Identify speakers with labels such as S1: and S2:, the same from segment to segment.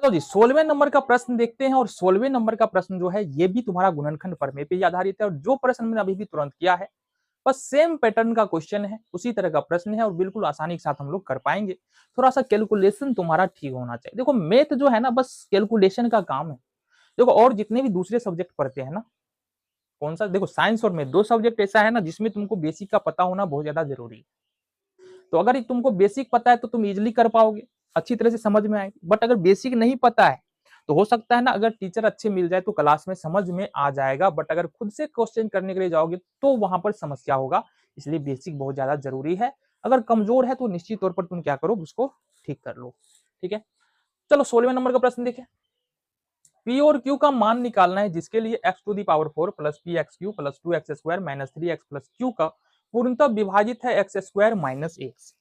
S1: चलो जी 16वें नंबर का प्रश्न देखते हैं। और 16वें नंबर का प्रश्न जो है ये भी तुम्हारा गुणनखंड प्रमेय पे ही आधारित है। और जो प्रश्न मैंने अभी भी तुरंत किया है बस सेम पैटर्न का क्वेश्चन है, उसी तरह का प्रश्न है और बिल्कुल आसानी के साथ हम लोग कर पाएंगे। थोड़ा सा कैलकुलेशन तुम्हारा ठीक होना चाहिए। देखो मैथ जो है ना बस कैलकुलेशन का काम है। देखो और जितने भी दूसरे सब्जेक्ट पढ़ते हैं ना, कौन सा, देखो साइंस और मैथ दो सब्जेक्ट ऐसा है ना जिसमें तुमको बेसिक का पता होना बहुत ज्यादा जरूरी है। तो अगर तुमको बेसिक पता है तो तुम इजिली कर पाओगे, अच्छी तरह से समझ में आएगी। बट अगर बेसिक नहीं पता है तो हो सकता है ना अगर टीचर अच्छे मिल जाए तो क्लास में समझ में आ जाएगा, बट अगर खुद से क्वेश्चन करने के लिए जाओगे तो वहां पर समस्या होगा। इसलिए बेसिक बहुत ज्यादा जरूरी है। अगर कमजोर है तो निश्चित तौर पर तुम क्या करो, उसको ठीक कर लो। ठीक है, चलो 16वें नंबर का प्रश्न देखें। पी और क्यू का मान निकालना है जिसके लिए x to the power 4 plus p x q plus 2x² minus 3x plus q का पूर्णतः विभाजित है x² माइनस एक्स।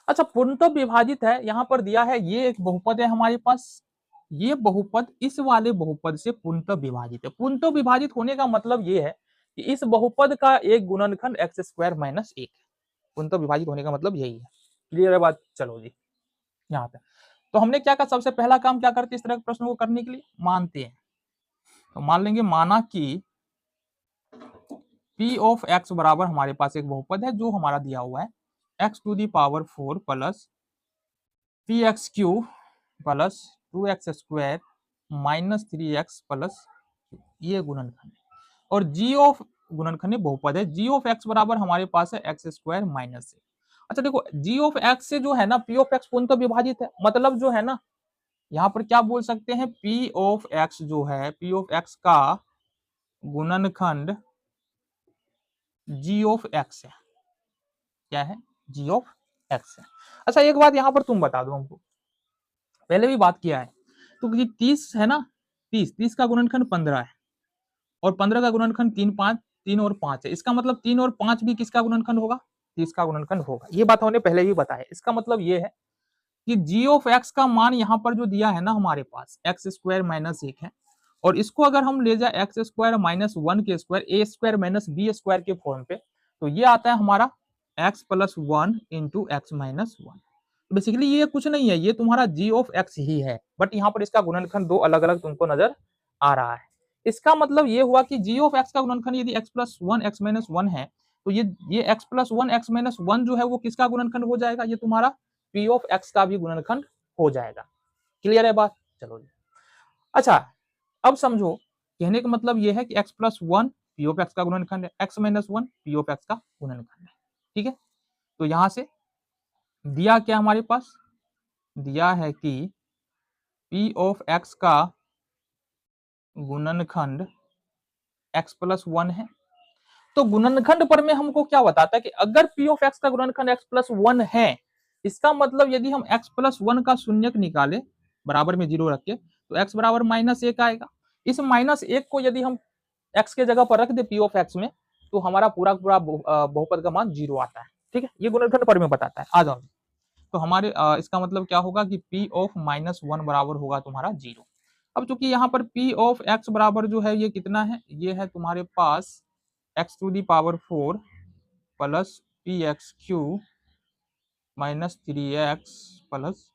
S1: अच्छा पूर्णतः विभाजित है, यहां पर दिया है ये एक बहुपद है हमारे पास। ये बहुपद इस वाले बहुपद से पूर्णतः विभाजित है। पूर्णतः विभाजित होने का मतलब ये है कि इस बहुपद का एक गुणनखंड x² माइनस एक है। पूर्णतः विभाजित होने का मतलब यही है। क्लियर है बात? चलो जी यहाँ पे तो हमने क्या कहा, सबसे पहला काम क्या करते हैं इस तरह के प्रश्नों को करने के लिए, मानते हैं। तो मान लेंगे, माना कि p ऑफ x बराबर हमारे पास एक बहुपद है जो हमारा दिया हुआ है x to the power 4 plus p x q plus 2x² minus 3x plus ये गुणनखंड है। और g ऑफ गुणनखंड बहुपद है, g ऑफ x बराबर हमारे पास है x² माइनस से। अच्छा देखो g ऑफ x से जो है ना p ऑफ x पूर्णतः विभाजित है, मतलब जो है ना यहाँ पर क्या बोल सकते हैं, p ऑफ x जो है p ऑफ x का गुणनखंड g ऑफ x है। क्या है? g ऑफ x है। अच्छा एक बात यहाँ पर तुम बता दो हमको, पहले भी बात किया है तो ये 30 है ना, 30 का गुणनखंड 15 है और 15 का गुणनखंड 3 और 5 है। इसका मतलब 3 और 5 भी किसका गुणनखंड होगा? 30 का गुणनखंड होगा। ये बात हमने पहले ही बताया। इसका मतलब ये है कि g ऑफ x का मान यहाँ पर जो दिया है ना हमारे पास x² माइनस एक है, और इसको अगर हम ले जाए x² माइनस 1 के स्क्वायर a² माइनस b² के फॉर्म पे, तो ये आता है हमारा x plus 1 into x minus 1। Basically ये कुछ नहीं है, ये तुम्हारा g ऑफ x ही है, बट यहाँ पर इसका गुणनखंड दो अलग अलग तुमको नजर आ रहा है। इसका मतलब ये हुआ कि g ऑफ x का गुणनखंड यदि x प्लस 1 एक्स माइनस 1 है तो ये x प्लस 1 एक्स माइनस 1 जो है वो किसका गुणनखंड हो जाएगा? ये तुम्हारा p ऑफ x का भी गुणनखंड हो जाएगा। क्लियर है बात? चलो जी। अच्छा अब समझो, कहने का मतलब ये है कि x plus 1 p of x का गुणनखंड है, x minus 1 p of x का गुणनखंड है। ठीक है, तो यहां से दिया क्या हमारे पास, दिया है कि p ऑफ x का गुणनखंड x प्लस 1 है। तो गुणनखंड पर में हमको क्या बताता है कि अगर p ऑफ x का गुणनखंड x प्लस 1 है, इसका मतलब यदि हम x प्लस 1 का शून्यक निकाले बराबर में 0 रख के तो x बराबर माइनस एक आएगा। इस माइनस एक को यदि हम x के जगह पर रख दे p ऑफ x में तो हमारा पूरा पूरा बहुपद का मान 0 आता है। ठीक है, ये गुणनखंड पर में बताता है। आ जाओ, तो हमारे इसका मतलब क्या होगा कि p ऑफ माइनस 1 बराबर होगा तुम्हारा 0। अब चूंकि यहाँ पर p ऑफ x बराबर जो है ये कितना है, ये है तुम्हारे पास x to the power 4 plus p x q minus 3x plus,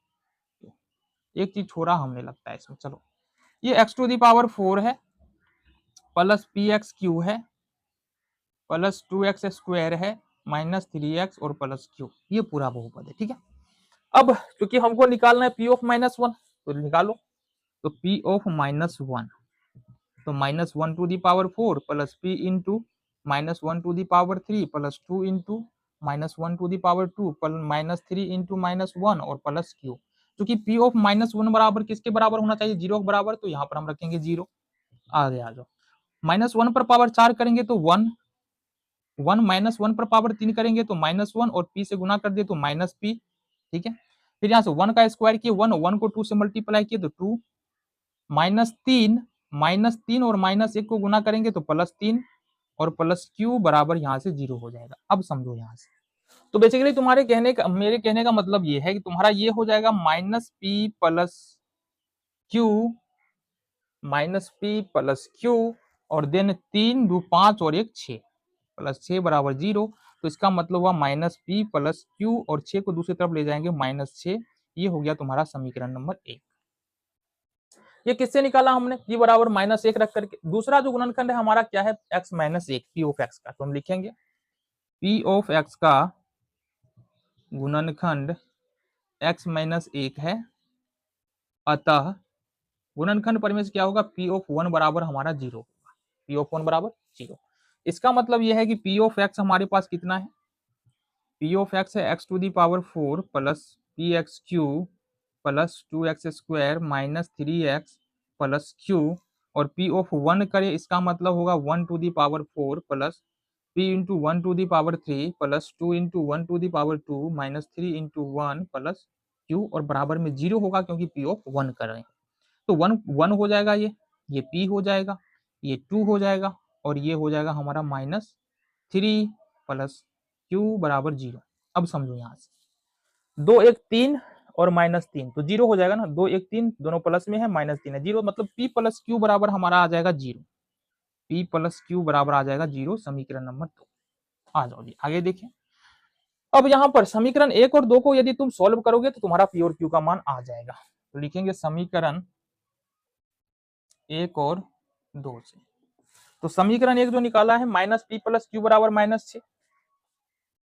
S1: एक चीज छोड़ा हमने लगता है इसमें। चलो ये x टू दी पावर 4 है प्लस पी एक्स क्यू है प्लस 2x² है माइनस 3x और प्लस क्यू, ये पूरा बहुपद है। ठीक है, अब क्योंकि हमको निकालना है p ऑफ माइनस 1 तो निकालो। तो p ऑफ माइनस 1 तो minus 1 to the power 4 plus p into minus 1 to the power 3 plus 2 into minus 1 to the power 2 minus 3 into minus 1 और प्लस क्यू। क्योंकि p ऑफ माइनस 1 बराबर किसके बराबर होना चाहिए? 0 के बराबर, तो यहाँ पर हम रखेंगे 0। आगे आ जाओ, माइनस 1 पर पावर 4 करेंगे तो 1, 1 माइनस 1 पर पावर 3 करेंगे तो माइनस 1 और p से गुना कर दिए तो माइनस p। ठीक है, फिर यहाँ से 1 का स्क्वायर किए, 1 को 2 से मल्टीप्लाई किए तो 2, माइनस 3 और माइनस 1 को गुना करेंगे तो प्लस 3 और प्लस क्यू बराबर यहाँ से 0 हो जाएगा। अब समझो यहाँ से, तो बेसिकली तुम्हारे कहने का, मेरे कहने का मतलब ये है कि तुम्हारा ये हो जाएगा माइनस पी प्लस क्यू और देन 3 2 5 और 1 6 प्लस 6 बराबर 0। तो इसका मतलब हुआ माइनस पी प्लस क्यू और 6 को दूसरी तरफ ले जाएंगे माइनस 6। ये हो गया तुम्हारा समीकरण नंबर 1। ये किससे निकाला हमने, p बराबर -1 रख करके। दूसरा जो गुणनखंड है हमारा क्या है, x - 1, p ऑफ x का, तो हम लिखेंगे p ऑफ x का गुणनखंड x - 1 है, अतः गुणनखंड परिमेय से क्या होगा, p ऑफ 1 बराबर हमारा 0 होगा, p ऑफ 1 बराबर 0। इसका मतलब यह है कि p ऑफ x हमारे पास कितना है, p ऑफ x है x to the power 4 plus p x q plus 2x² minus 3x plus q, और p ऑफ 1 करे इसका मतलब होगा 1 to the power 4 plus p into 1 to the power 3 plus 2 into 1 to the power 2 minus 3 into 1 plus q, और बराबर में 0 होगा क्योंकि p ऑफ 1 कर रहे हैं। तो 1 हो जाएगा, ये p हो जाएगा, ये 2 हो जाएगा, और ये हो जाएगा हमारा -3 प्लस क्यू बराबर 0। अब समझो यहाँ से 2 1 3 और -3 तो 0 हो जाएगा ना, 2 1 3 दोनों प्लस में है, -3 है, 0 मतलब p प्लस क्यू बराबर हमारा आ जाएगा 0, p प्लस क्यू बराबर आ जाएगा 0, समीकरण नंबर 2। आ जाओ जी आगे देखें। अब यहाँ पर समीकरण 1 और 2 को यदि तुम सॉल्व करोगे तो तुम्हारा p और q का मान आ जाएगा। तो लिखेंगे समीकरण 1 और 2 से। तो समीकरण 1 जो निकाला है -p प्लस क्यू बराबर -6,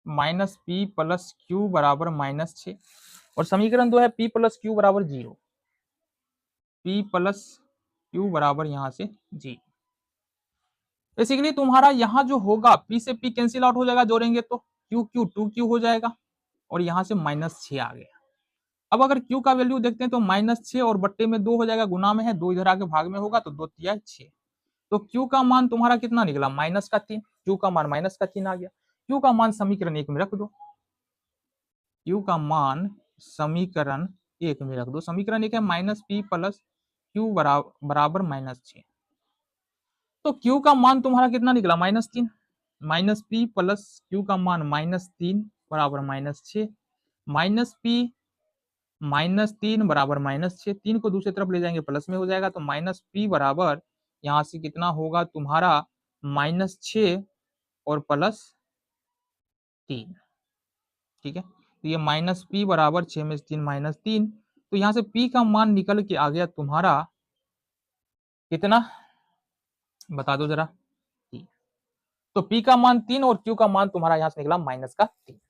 S1: -p प्लस क्यू बराबर -6, और समीकरण 2 है p प्लस क्यू बराबर 0, p प्लस क्यू बराबर यहाँ से 0। बेसिकली तुम्हारा यहाँ जो होगा p से p कैंसिल आउट हो जाएगा, जोड़ेंगे तो q q 2q हो जाएगा, और यहाँ से -6 आ गया। अब अगर q का वैल्यू देखते हैं तो -6 और बट्टे में 2 हो जाएगा, गुना में है, 2 इधर आके भाग में होगा तो 2 तिया 6। तो q का मान तुम्हारा कितना निकला, -3, q का मान -3 आ गया। q का मान समीकरण 1 में रख दो, q का मान समीकरण 1 में रख दो। समीकरण 1 है -p प्लस क्यू बराबर -6। तो q का मान तुम्हारा कितना निकला, -3, -p प्लस क्यू का मान -3 बराबर -6, -p -3 बराबर -6, 3 को दूसरी तरफ ले जाएंगे प्लस में हो जाएगा, तो -p बराबर यहाँ से कितना होगा तुम्हारा -6 और +3, ठीक है। तो ये -p बराबर 6 में 3 -3, तो यहाँ से p का मान निकल के आ गया तुम्हारा कितना, बता दो जरा। तो p का मान 3 और q का मान तुम्हारा यहाँ से निकला -3।